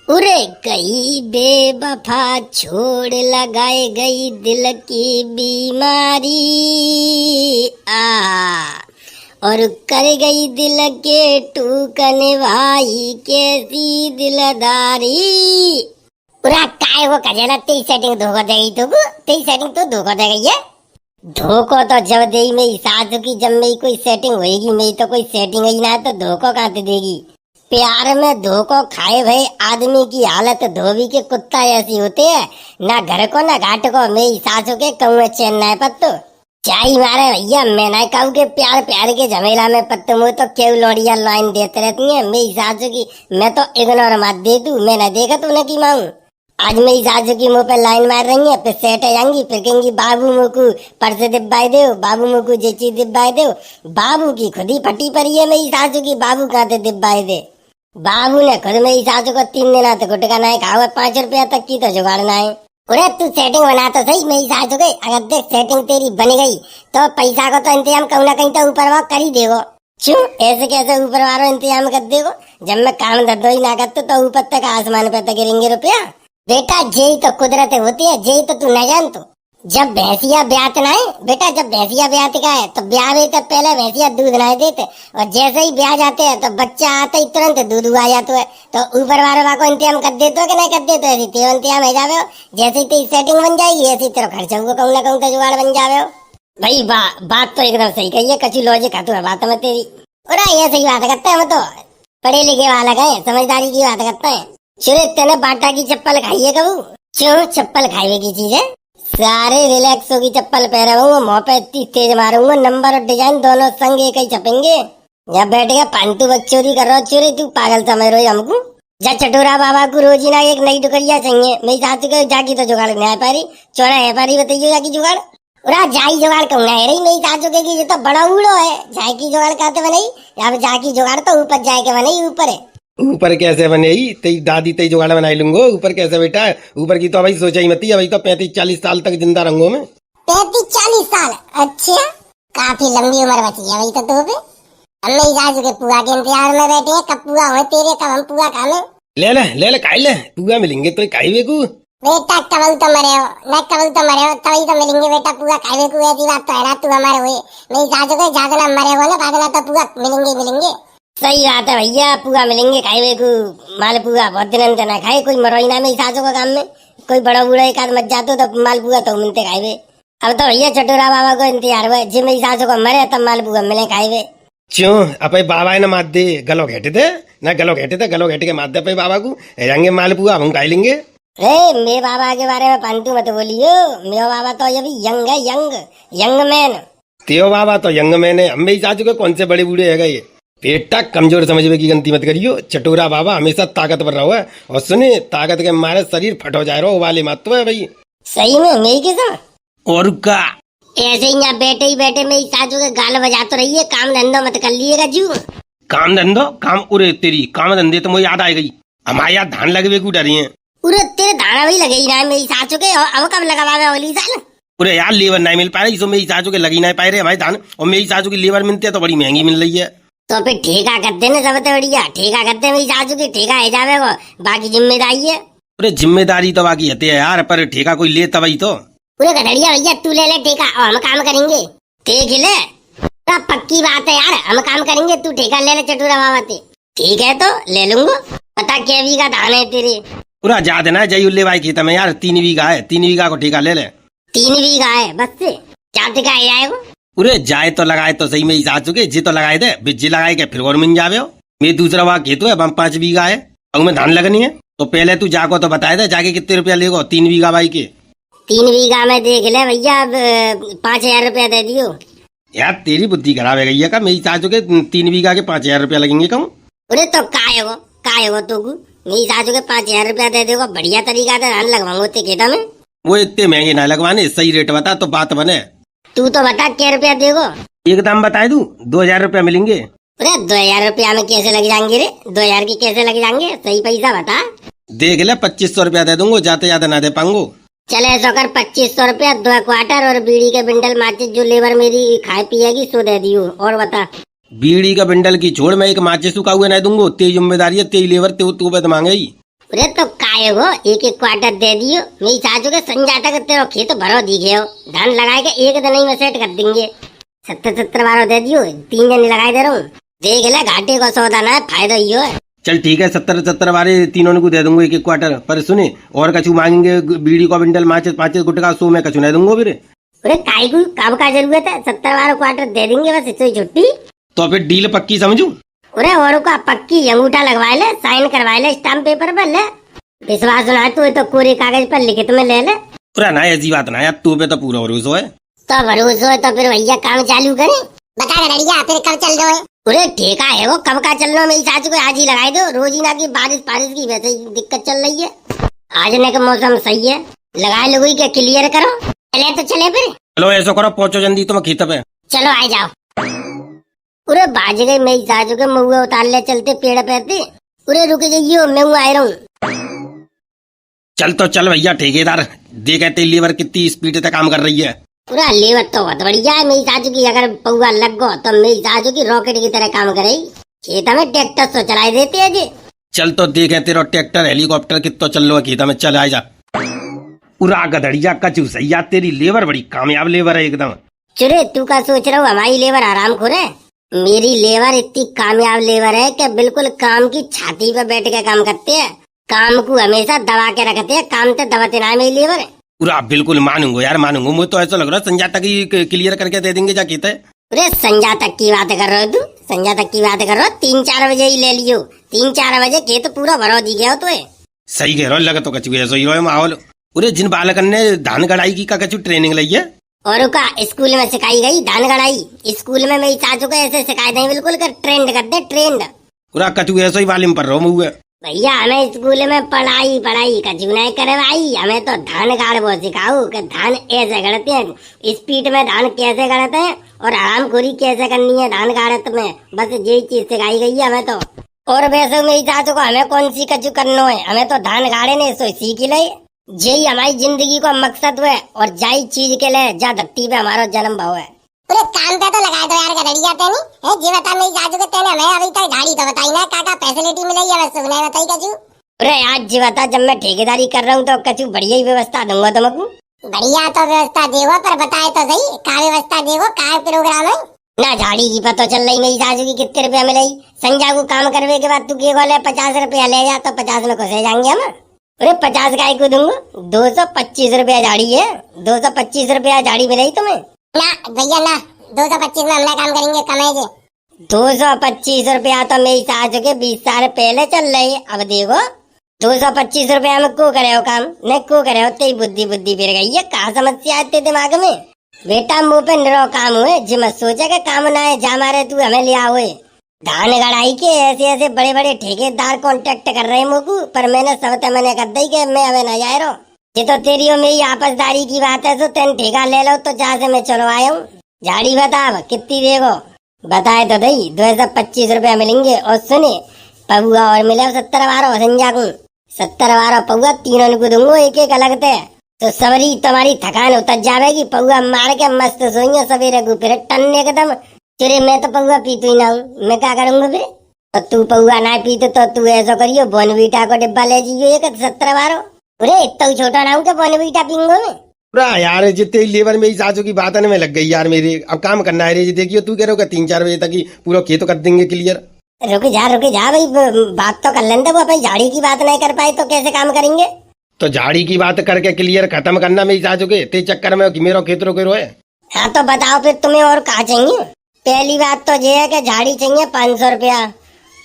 उरे गई बेवफा छोड़ लगाए गई दिल की बीमारी और कर गई दिल के टूकने भाई कैसी दिलदारी। पूरा काय वो कजेला तेरी सेटिंग धोखा दे गई तो तेरी सेटिंग तो धोखा दे गई है। धोखो तो जब दे मेरी सासू की, जब मेरी कोई सेटिंग होएगी, मेरी तो कोई सेटिंग ही ना तो धोखो कहाँ से देगी। प्यार में धोखो खाए भाई आदमी की हालत धोबी के कुत्ता ऐसी होते हैं, ना घर को ना घाट को। मेरी सासू के कहूँ चैन ना है पत्तो चाई मारे भैया। मैं ना कहूँ के प्यार प्यार के झमेला में पत्तो मुँह तो क्यों लोड़िया लाइन देते रहती है मेरी सासू की। मैं तो इग्नोर मत दे तू, मैं ना देखा तू न की मांग। आज मेरी सासू की मुँह पे लाइन मार रही है, फिर सेट आ जाएंगी, फिर कहेंगी बाबू मुकू पर्स दिब्बाई दो, बाबू मुकू ये चीज दिब्बाई दो। बाबू की खुद ही फटी पड़ी है मेरी सासू की, बाबू कहाँ से दिब्बाई दे। बाबू ने खुद मेरी सासू को 3 दिन तो गुटका ना खाओ, 5 रुपया तक की तो जुगाड़ना है। अरे तू सेटिंग बना तो सही मेरी सासू के। अगर देख सेटिंग तेरी बन गई तो पैसा को तो इंतजाम कहूँ ना कहीं तो ऊपर वो कर ही देगो। क्यों ऐसे कैसे ऊपर वालों इंतजाम कर देगो? जब मैं काम धंधो ही ना करता तो ऊपर तक आसमान पे तक गिरेंगे रुपया। बेटा जेई तो कुदरत होती है, जेई तो तू न जान। तो जब भैंसिया ब्यात ना है बेटा, जब भैंसिया ब्यात का है तो ब्याह तो पहले भैंसिया दूध ना देते, और जैसे ही ब्याह जाते हैं तो बच्चा आता ही तुरंत दूध आ जाता है। तो ऊपर वाले को इंतजाम कर देते हो कि नहीं कर देते हो? ऐसी तेरा इंतजाम है जावे हो। जैसे ही तेरी सेटिंग बन जाएगी ऐसी तेरा खर्चा हुआ कहूँ ना कहूँ तो जुगाड़ बन जावे हो। भाई बात तो एकदम सही कही है, कच्ची लॉजिक है बात में तेरी। और ये सही बात करते हैं, हम तो पढ़े लिखे वाला गए समझदारी की बात करते हैं। सुरे तेने बाटा की चप्पल खाई है कबू? क्यों चप्पल खाई की चीज है? सारे रिलैक्सो की चप्पल पहने हुआ, मुँह पे इतनी तेज मारूंगा नंबर और डिजाइन दोनों संग एक ही छपेंगे। यहाँ बैठ गया पांटू बकचोदी कर रहा चोरी, तू पागल समझ रही हमको। जा चटोरा बाबा को रोजी ना एक नई टुकड़िया चाहिए। मेरी सासू के जाकी तो जुगाड़ नहीं आ पा रही, चौड़ा है पारी बताइए जाकी जुगाड़। और जाई जुगाड़ कहूँ ना रही मेरी सासू के ये तो बड़ा उड़ो है। जाय की जुगाड़ कहते बनाई, यहाँ जाकी जुगाड़ तो ऊपर जाए के बनाई ऊपर है। ऊपर कैसे बनेगी? तेरी दादी तेरी जुगाड़ बनाई लूंगो, ऊपर कैसे बेटा? ऊपर की तो भाई सोचा ही मत ही, अभी तो 35-40 साल तक जिंदा रहूंगा मैं। 35-40 साल? अच्छा काफी लंबी उम्र बची है भाई तो पे। हम मेरी सासू के पुआ के इंतजार में बैठे हैं, कब पुआ हो तेरे, कब हम पुआ खा ले खाई ले, पुआ मिलेंगे तो खाई को। बेटा कबल तो मरे हो न, कबल तो मरे हो तभी तो मिलेंगे बेटा पुआ खाए को। ऐसी बात तो है ना, तू हमारे हुए मेरी सासू के जागना मरे हो ना भागना तो पुआ मिलेंगे। सही बात है भैया, पुआ मिलेंगे खाए को। माल पुआ बहुत दिन ना खाए, कोई मरोई ना मेरी सासू का काम में। कोई बड़ा बूढ़ा एक आध मच जातो तो माल पुआ तो मिलते खाए। अब तो भैया चटोरा बाबा को इंतजार हुआ, जी मेरी सासू को मरे तब माल पुआ मिले खाए। क्यों अपे बाबा ने मात दे गलो घेटे थे ना, गलो घेटे के मात दे अपे बाबा को, जाएंगे माल पुआ हम खाई लेंगे। मेरे बाबा के बारे में पांतु मत बोलियो, मेरा बाबा तो अभी यंग है, यंग मैन। तेरा बाबा तो यंग मैन है, हम मेरी सासू के कौन से बड़े बूढ़े है ये। बेटा कमजोर समझने की गलती मत करियो, चटोरा बाबा हमेशा ताकतवर रहा है। और सुने ताकत के मारे शरीर फट हो जाए रो वाले मत है भाई। सही में मेरी किस्म और का ऐसे ही यहाँ बैठे ही बैठे मेरी सासू के गाल बजा तो रही है, काम धंधो मत कर लिएगा जू। काम धंधो काम उरे तेरी काम धंधे तो मुझे याद आ गई, हमारे यहाँ धान लगवे को डरी है। उरे तेरे धाना भी लगे ही ना मेरी सासू के, अब कब लगावा वाली साल? उरे यार लेबर नहीं मिल पा रही, इसो मेरी सासू के लगी नहीं पाए रहे हमारे धान, और मेरी सासू की लेबर मिलती है तो बड़ी महंगी मिल रही है। तो फिर ठेका करते ना सबसे बढ़िया, ठेका करते मेरी सासू की, ठेका है जावे वो, बाकी जिम्मेदारी है। अरे जिम्मेदारी तो बाकी है यार, पर ठेका कोई ले तभी तो। पूरे गधड़िया भैया तू ले ले ठेका और हम काम करेंगे, ठीक ले। पक्की बात है यार, हम काम करेंगे, तू ठेका ले ले चटूरा बाबा ते। ठीक है तो ले लूंगा। पता क्या बीघा धान है तेरे? पूरा जा देना जय उल्ले भाई खेत में यार, 3 बीघा है, 3 बीघा को ठेका ले ले। 3 बीघा है बस से क्या ठेका है जाएगा? पूरे जाए तो लगाए तो सही मेरी सासू के, जी तो लगाए थे बिज्जी लगाए के फिर और मिल जावे हो। मेरे दूसरा वहाँ खेत है 5 बीघा है, और में धान लगनी है। तो पहले तू जाको तो बताए थे जाके कितने रुपया लेगो 3 बीघा भाई के? 3 बीघा में देख ले भैया, 5,000 रुपया दे दियो। यार तेरी बुद्धि खराब है गई का, मेरी सासू के 3 बीघा के 5,000 रुपया लगेंगे कहूँ। अरे तो काय हो तो मेरी सासू के 5,000 रुपया दे देगा, बढ़िया तरीका से धान लगवाऊंगा ते खेता में। वो इतने महंगे ना लगवाने, सही रेट बता तो बात बने। तू तो बता क्या रुपया देगो? एकदम बताए दू 2,000 रुपया मिलेंगे। अरे 2,000 रुपया में कैसे लग जाएंगे रे? 2,000 की कैसे लग जाएंगे? सही पैसा बता। देख ले 2,500 रुपया दे दूंगा, जाते जाते ना दे पाऊंगो। चले ऐसा कर 2,500 रुपया 2 क्वार्टर और बीड़ी के बिंडल माचिस जो लेबर मेरी खाए पिएगी सो दे दियो। और बता। बीड़ी का बिंडल की छोड़, मैं एक माचिस का हुआ नहीं दूंगो, तेरी जिम्मेदारी है, तेरी लेबर तू मांगे ही। अरे तो काय हो, एक एक क्वार्टर दे दियो। मेरी सासू के संजाता के तेरा खेत भरो दिखे हो, धान लगाए के एक दिन ही में सेट कर देंगे। 70-70 बार दे दियो, 3 जने लगाए दे रहा हूँ। देख ले, घाटे को सौदा ना है, फायदा ही है। चल ठीक है, 70-70 बारे तीनों को दे दूंगा एक एक क्वार्टर। पर सुने, और कछु मांगेंगे बीड़ी को बिंडल माचिस पाचिस गुटका, सो मैं कछु नहीं दूंगा फिर। अरे काय को कब का जरूरत है, 70 बार क्वार्टर दे देंगे बस, इससे छुट्टी। तो फिर डील पक्की समझू। अरे और का पक्की अंगूठा लगवा ले, साइन करवा ले, स्टाम्प पेपर पर ले। विश्वास ना तो कोरे कागज पर लिखित में ले ले। पूरा ना ऐसी बात ना यार, तू पे तो पूरा भरोसा है। तो भरोसा है तो फिर भैया काम चालू करें। बता गड़िया फिर कब चल रहे? अरे ठेका है वो, कब का चल रहा है? मेरी सासू को आज ही लगाई दो। रोजीना की बारिश की वैसे ही दिक्कत चल रही है। आज ने का मौसम सही है, लगाए लोगों के क्लियर करो। चले तो चले फिर। चलो ऐसा करो, पहुंचो जल्दी, तुम खेत पे। चलो आ जाओ। पूरे बाज गई मेरी सासू के महुआ उतार ले चलते पेड़ पे थे। पूरे रुक जाइयो, मैं आ रहा हूँ। चल तो चल भैया ठेकेदार, देख कहते लेबर कितनी स्पीड से काम कर रही है। पूरा लेबर तो बहुत बढ़िया है मेरी सासू की। अगर पौवा लग गो तो मेरी सासू की रॉकेट की तरह काम करे। खेत में ट्रैक्टर तो चलाई देती है जी। चल तो देखे तेरा ट्रैक्टर हेलीकॉप्टर कितना चल रहा है खेत में, चल आ जा। पूरा गधड़िया कचू सही, तेरी लेबर बड़ी कामयाब लेबर है एकदम। चुरे तू का सोच रहा हूँ हमारी लेबर आराम खोर है? मेरी लेबर इतनी कामयाब लेबर है कि बिल्कुल काम की छाती पे बैठ के काम करते हैं। काम को हमेशा दबा के रखते हैं, काम तो दबाते ना है मेरी लेबर। पूरा बिल्कुल मानूंगा यार, मानूंगा। मुझे तो ऐसा लग रहा है संजय तक ही क्लियर करके दे देंगे जा खेत है। अरे संजा तक की बात कर रहे हो तू? संजा तक की बात कर रहे हो? 3-4 बजे ही ले लियो। 3-4 बजे खेत पूरा भरो दी गया हो तो। सही कह रहा, लगा तो कचू ऐसा ही रहा माहौल। अरे जिन बालकन ने धान कढ़ाई की का कचू ट्रेनिंग ली है और का स्कूल में सिखाई गई धान कढ़ाई। स्कूल में मेरी चाचू को ऐसे सिखाई दें, बिल्कुल कर ट्रेंड कर दे, ट्रेंड। पूरा कचू ऐसा ही वाले में पढ़ रहा हूँ। भैया हमें स्कूल में पढ़ाई कचू नहीं करवाई, हमें तो धान गाड़ वो सिखाओ कि धान ऐसे गढ़ते हैं, स्पीड में धान कैसे गढ़ते हैं और आरामखोरी कैसे करनी है धान गाड़त में। बस यही चीज सिखाई गई है हमें तो। और वैसे मेरी चाचू को हमें कौन सी कचू करना है, हमें तो धान गाड़े ने सो सीख ले। यही हमारी जिंदगी का मकसद है और जाई चीज के लिए जा धरती पे हमारा जन्म भाव है। पूरे काम पे तो लगा दो यार गड़िया तेनी है जी। बता मेरी सासू को तेने हमें अभी तक गाड़ी तो बताई ना, काका फैसिलिटी मिली है बस सुनाई बताई कचू। अरे आज जी बता, जब मैं ठेकेदारी कर रहा हूँ तो कचू बढ़िया ही व्यवस्था दूंगा तुमको। बढ़िया तो व्यवस्था देवो, पर बताए तो सही का व्यवस्था देवो, का प्रोग्राम है? ना झाड़ी की पता चल रही मेरी सासू की कितने रुपया मिले। संजा को काम करने के बाद तू के बोले 50 रुपया ले जा, तो 50 में खुश जाएंगे हम। अरे 50 गाय को दूंगा, 225 रुपया झाड़ी है। 225 रुपया झाड़ी मिलेगी तुम्हें? ना भैया ना, 225 में हम काम करेंगे, कमाएंगे। 225 रुपया तो मेरी सासू के 20 साल पहले चल रही। अब देखो 225 रुपया में को करे हो काम, नहीं को करे हो तेरी बुद्धि फिर गई है। कहा समस्या आते दिमाग में? बेटा मुँह पे निरो काम हुए जी, मत सोचा के काम ना है जा मारे तू हमें लिया हुए। धान गड़ाई के ऐसे बड़े बड़े ठेकेदार कॉन्टेक्ट कर रहे मुझको, पर मैंने सब मैंने कर दी कि मैं हमें ना जाए रहा। ये तो तेरी और मेरी आपसदारी की बात है, तो तेन ठेका ले लो तो जहाँ से मैं चलो आया हूँ। झाड़ी बता कितनी देगो? बताए तो दई 225 रुपया मिलेंगे। और सुने पौआ और मिले 70 बारह संजा को, 70 बारह पौआ तीनों को दूंगो एक एक अलग थे। तो सबरी तुम्हारी थकान उतर जाएगी। पौआ मार के मस्त सोइयो सवेरे को फिर टन एकदम। तेरे मैं तो पौआ पीती ही ना हूँ, मैं क्या करूंगा फिर? तो तू पौआ ना पीते तो तू ऐसा करियो, बोनवीटा को डिब्बा ले जियो एक 70 बारह। अरे इतना छोटा ना हूँ कि बोनवीटा पीऊंगा मैं। पूरा यार जितने लेबर मेरी सासू की बात में लग गई यार मेरे। अब काम करना है रे, देखियो तू कह रहे हो 3-4 बजे तक ही पूरा खेत कर देंगे क्लियर। रुक जा भाई, बात तो कर लेंगे। वो अपनी झाड़ी की बात नहीं कर पाए तो कैसे काम करेंगे? तो झाड़ी की बात करके क्लियर खत्म करना मेरी सासू के ते चक्कर में कि मेरा खेत रोके रोए। हाँ तो बताओ फिर तुम्हें और कहा चाहिए? पहली बात तो ये है कि झाड़ी चाहिए 500 रुपया।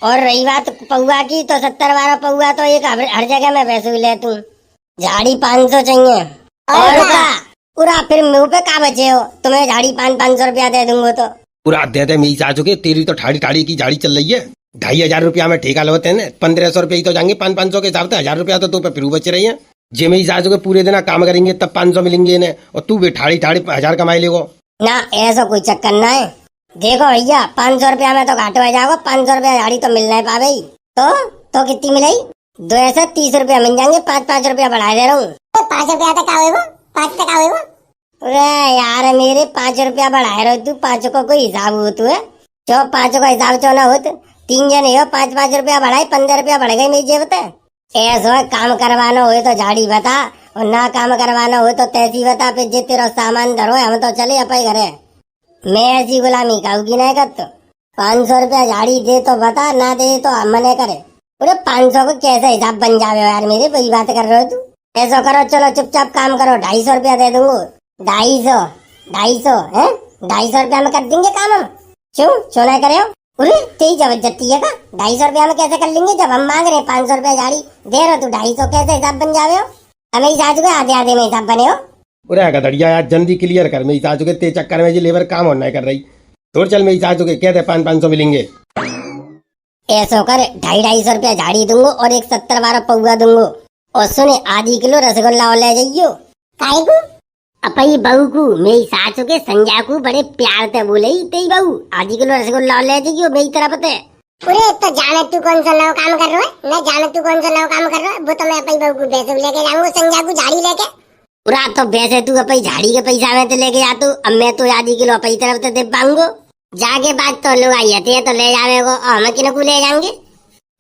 और रही बात पौआ की तो 70 बारह पौआ तो एक हर जगह में वैसे भी ले तू। झाड़ी 500 चाहिए। और पूरा फिर मुँह पे का बचे हो? तुम्हें झाड़ी 500 रुपया दे दूंगा तो पूरा दे दे मेरी सासू के। तेरी तो ठाड़ी की झाड़ी चल रही है। 2500 रुपया में ठेका लेते हैं, 1500 रुपये ही तो जाएंगे। 500 के हिसाब से 1000 रुपया तो पे फिर बच रही है। जे मेरी सासू के पूरे दिन काम करेंगे तब 500 मिलेंगे इन्हें, और तू भी ठाड़ी 1000 कमाई लेगो ना। ऐसा कोई चक्कर ना है। देखो भैया 500 रुपया में तो घाटे हो जाएगा। 500 रुपया झाड़ी तो मिलना है पावे। तो कितनी मिलेगी? 230 रुपया मिल जाएंगे। 5-5 रुपया बढ़ा दे रहा हूँ। 5 रुपया तक आवेगा, 5 तक आवेगा। अरे यार मेरे 5 रुपया बढ़ाए रहो तू। 5 को कोई हिसाब हो तू है? 5 का हिसाब चो ना हो। 3 जने हो, 5-5 रुपया बढ़ाए, 15 रुपया बढ़ गई मेरी जेब पे। ऐसो है, काम करवाना हो तो झाड़ी बता और ना काम करवाना हो तो तैसी बता। फिर जे तेरा सामान धरो हम तो चले अपने घरे। मैं ऐसी गुलामी कहूँगी नहीं कर तो 500 रुपया झाड़ी दे तो बता, ना दे तो हम मने करे। पूरे 500 को कैसा हिसाब बन जावे यार मेरे, वही बात कर रहे हो तू। ऐसा करो, चलो चुपचाप काम करो, 250 रुपया दे दूंगा। 250 है, 250 रुपया में कर देंगे काम हम। क्यों नहीं करे हो? अरे तेरी जबरदस्ती है का? 250 रुपया में कैसे कर लेंगे जब हम मांग रहे हैं 500 रुपया झाड़ी दे रहे हो? तू 250 कैसे हिसाब बन जावे हो? हमें साजू के आधे आधे में हिसाब बने हो। अरे गधड़िया यार, जल्दी क्लियर कर, मेरी सासू के ते चक्कर में जी लेबर काम और नहीं कर रही। छोड़ चल, मेरी सासू के कहते 500 मिलेंगे। ऐसा कर, 250 रुपया झाड़ी दूंगा और एक 70-12 पौवा दूंगा। और सुने, आधी किलो रसगुल्ला और ले जाइयो। काहे को? अपनी बहू को, मेरी सासू के संजा को बड़े प्यार से बोले ही तेरी बहू, आधी किलो रसगुल्ला और ले जाइयो मेरी तरफ से। पूरे तो जाने तू कौन सा नया काम कर रहा है, न जाने तू कौन सा नया काम कर रहा है। वो तो मैं अपनी बहू को पैसे लेके जाऊंगा, संजा को झाड़ी लेके। पूरा तो वैसे तू अपनी झाड़ी के पैसा में तो लेके जा तू, अब मैं तो आधी किलो अपनी तरफ से दे पाऊंगा। जाके बात तो लोग आई है तो ले जावे को, और हम किन को ले जाएंगे?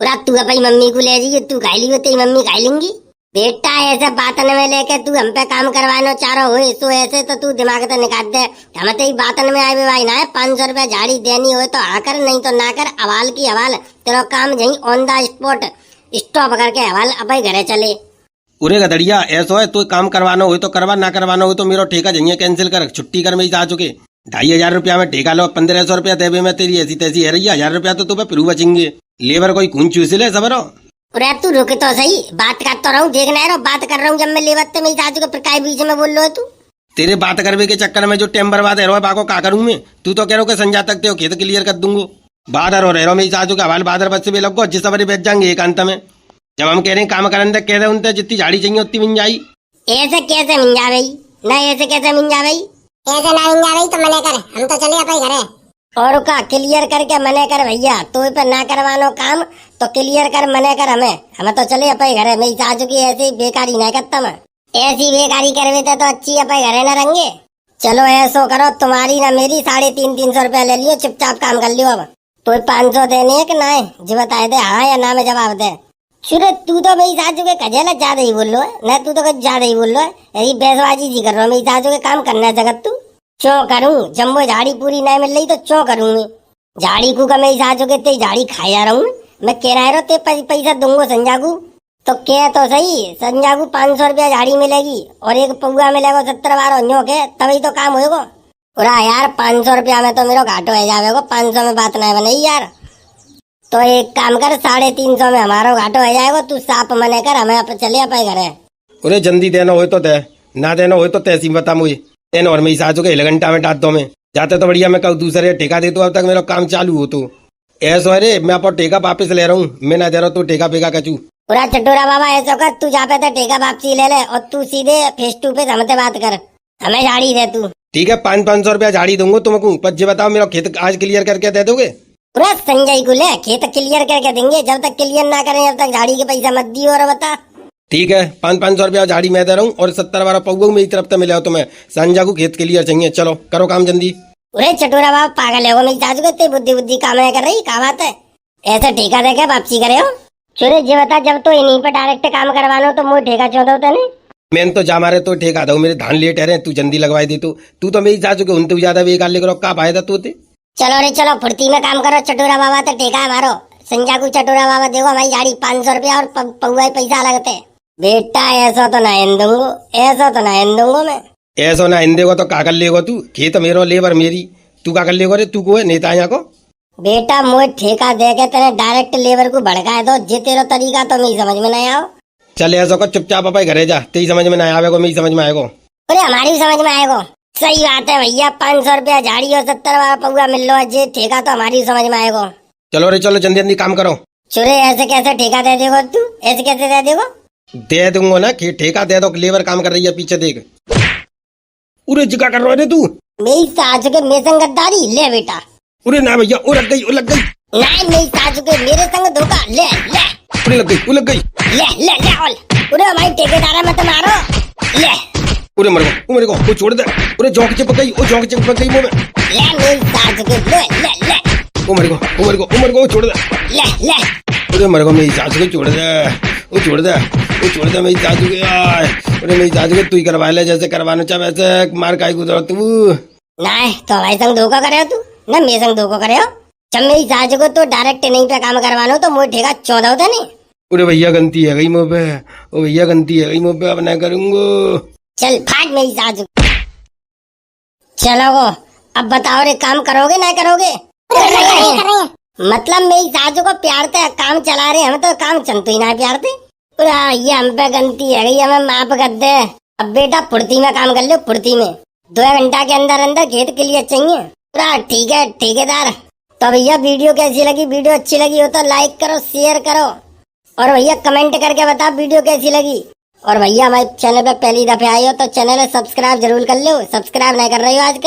पूरा तू अपनी मम्मी को ले जाइए, तू खाई लियो, तेरी मम्मी खाई लेंगी। बेटा ऐसे बातन में लेके तू हम पे काम करवानो चारो हो, सो ऐसे तो तू दिमाग तो निकाल दे। हम तो बातन में आए भाई ना है, 500 रुपया झाड़ी देनी हो तो आकर, नहीं तो ना कर। हवाल की हवाल, तेरा काम यही ऑन द स्पॉट स्टॉप करके हवाल अपने घरे चले। उरे गधड़िया, ऐसा है तो काम करवाना हो तो करवा, ना करवाना हो तो मेरा ठेका जइए कैंसिल कर, छुट्टी कर मेरी सासू के। 2500 रुपया में ठेका लो, 1500 रुपया देवे में तेरी ऐसी तैसी है रही, 1000 रुपया तो तुम्हें फिर बचेंगे। लेबर कोई खून चूस ले सबरो। अरे तू रुके तो सही, बात कर तो रहा हूँ, देखना है बात कर रहा हूँ। जब मैं लेबर तो मेरी सासू के प्रकाश बीच में बोल लो है तू। तेरे बात करवे के चक्कर में जो टाइम बर्बाद है रो बाको का करूं मैं? तू तो कह रहा संजा तक हो खेत क्लियर कर दूंगो। बादर हो रहे मेरी सासू का हवाल, बादर बस से भी लगो जिस सवारी बेच जाएंगे एकांत में। जब हम कह रहे हैं काम करने कह रहे उनसे जितनी झाड़ी चाहिए उतनी मिल जाई। ऐसे कैसे मिल जा भाई? नहीं ऐसे कैसे मिल जा भाई? ऐसे ना मिल जा भाई तो मने कर, हम तो चले अपने घरे। और का क्लियर करके मने कर भैया, तो पे ना करवानो काम तो क्लियर कर, मने कर हमें तो चले अपने घरे। मेरी सासू की ऐसी बेकारी नहीं करता मैं, ऐसी बेकारी करवे तो अच्छी अपने घरे न रहेंगे। चलो ऐसो करो, तुम्हारी ना मेरी 350-300 रुपया ले लियो, चुपचाप काम कर लियो। अब तो 500 देने है कि ना है जी बता दे, हाँ या ना में जवाब दे। शुरू तू तो मेरी सासू के कजेला ज्यादा ही बोल लो है ना, तू तो कुछ ज्यादा ही बोल लो है, यही बेसबाजी जी कर रहा हूँ। मेरी सासू के काम करना जगत तू क्यों करूँ? जब वो झाड़ी पूरी नहीं मिल रही तो क्यों करूँ मैं? झाड़ी को मेरी सासू के ते झाड़ी खाया रहूँ मैं, कह रहा ते पैसा दूंगो संजा को। तो कह तो सही, संजा को 500 रुपया झाड़ी मिलेगी और एक पौवा मिलेगा 70-12 न्यो के, तभी तो काम होएगा। पूरा यार 500 रुपया में तो मेरा घाटो है जाएगा, 500 में बात नहीं बनेगी यार। तो एक काम कर, 350 में हमारा घाटो हो जाएगा, तू साफ मने कर, हमें चले अपने घरे। अरे जल्दी देना हो तो दे, ना देना हो तो तैसी बता मुझे। तेन और मेरी सासू के 1 घंटा में डांट दो मैं जाते तो बढ़िया, मैं कहूँ दूसरे ठेका दे तो अब तक मेरा काम चालू हो। तो ऐसा है रे, मैं अपना ठेका वापस ले रहा हूँ, मैं ना दे रहा हूँ तू ठेका फेंका कचू। पूरा चटोरा बाबा ऐसा कर, तू जहाँ पे था ठेका वापसी ले ले और तू सीधे फेस टू फेस हमसे बात कर, हमें झाड़ी दे तू। ठीक है, 500 रुपया झाड़ी दूंगा तुमको, पर ये बताओ मेरा खेत आज क्लियर करके दे दोगे? पूरा संजय को ले, खेत क्लियर करके देंगे, जब तक क्लियर ना करें जब तक झाड़ी के पैसा मत दियो। और बता ठीक है, 500 रुपया झाड़ी मैं दे रहा हूँ और 70-12 पौवा मेरी तरफ से मिले हो तुम्हें। संजा को खेत क्लियर चाहिए, चलो करो काम जल्दी। अरे चटोरा बाबा पागल है वो, मेरी सासू को बुद्धि काम नहीं कर रही, क्या बात है? ऐसा ठेका दे के वापसी करे हो? चोरे जी बता, जब तो इन्हीं पे डायरेक्ट काम करवानो तो मुझे ठेका चौदह होता नहीं। मैंने तो जा मारे तो ठेका दो, मेरे धान लेट है, तू जल्दी लगवाई दे। तू तो मेरी सासू के उन तो ज्यादा बेकार लेकर का फायदा तू थे। चलो रे चलो, फुर्ती में काम करो चटोरा बाबा, तो ठेका है मारो। संजा को चटोरा बाबा देखो, हमारी झाड़ी 500 रुपया और पौवा पैसा लगते। बेटा ऐसा तो ना इन दूंगो, ऐसा तो ना इन दूंगो मैं। ऐसा ना इन देगो तो का कर लेगो तू? खेत मेरो, लेबर मेरी, तू का कर लेगो रे? तू को है नेता यहाँ को? बेटा मुझे ठेका दे के तेरे डायरेक्ट लेबर को भड़काए दो, जे तेरा तरीका तो मेरी समझ में नहीं आओ। चल ऐसा को चुपचाप अपने घरे जा, तेरी समझ में नहीं आवेगो, मेरी समझ में आएगो। अरे हमारी समझ में आएगो, सही बात है भैया, 500 रुपया झाड़ी और 70 पौवा मिल लो, जे ठेका तो हमारी समझ में आएगो। चलो रे चलो, जल्दी जल्दी काम करो। चुरे ऐसे कैसे ठेका दे देगो तू? ऐसे कैसे दे देगो? दे दूंगा ना, ठेका दे दो, लेबर काम कर रही है पीछे देख। उरे जिका कर रहा है तू? मेरी सासू के मेरे संग गद्दारी ले बेटा। उरे ना भैया, वो लग गई, वो लग गई। नहीं मेरी सासू के मेरे संग धोखा, ले ले। उरे लग गई, वो लग गई। ले ले ले ऑल, उरे हमारी ठेकेदार मत मारो, ले। उरे मर गो, मेरे को वो छोड़ दे। उरे जोंक चिपक गई, वो जोंक चिपक गई मुंह में। ले मेरी सासू के, ले ले ले। वो मर गो, वो मर गो, वो मर गो, छोड़ दे। ले ले। उरे मर गो, मेरी सासू को छोड़ दे। वो छोड़ दे मेरी सासू के आय। अरे मेरी सासू के तू ही करवा ले, जैसे करवाना चाहे वैसे। मार काहे गुजर तू। ना तो हमारे संग धोखा करे हो तू, ना मेरे संग धोखा करे हो। जब मेरी सासू को तो डायरेक्ट नहीं पे काम करवानो तो मोटे ठेका 14 होता नहीं। अरे भैया गलती है गई मुँह पे, ओ भैया गलती है गई मुँह पे, अब नहीं करूंगा। चल फाट मेरी सासू। चलो वो अब बताओ रे, काम करोगे ना करोगे? कर रही है। मतलब मेरी सासू को प्यार से काम चला रहे, हमें तो काम चलते ही ना प्यार से। ये हम पे गलती है गई, हमें माफ कर दे। अब बेटा फुर्ती में काम कर लो, फुर्ती में 2 घंटा के अंदर अंदर खेत के लिए चाहिए। पूरा ठीक है ठेकेदार। तो भैया वीडियो कैसी लगी? वीडियो अच्छी लगी हो तो लाइक करो, शेयर करो, और भैया कमेंट करके बताओ वीडियो कैसी लगी। और भैया हमारे चैनल पे पहली दफे आए हो तो चैनल सब्सक्राइब जरूर कर लो। सब्सक्राइब नहीं कर रहे हो आज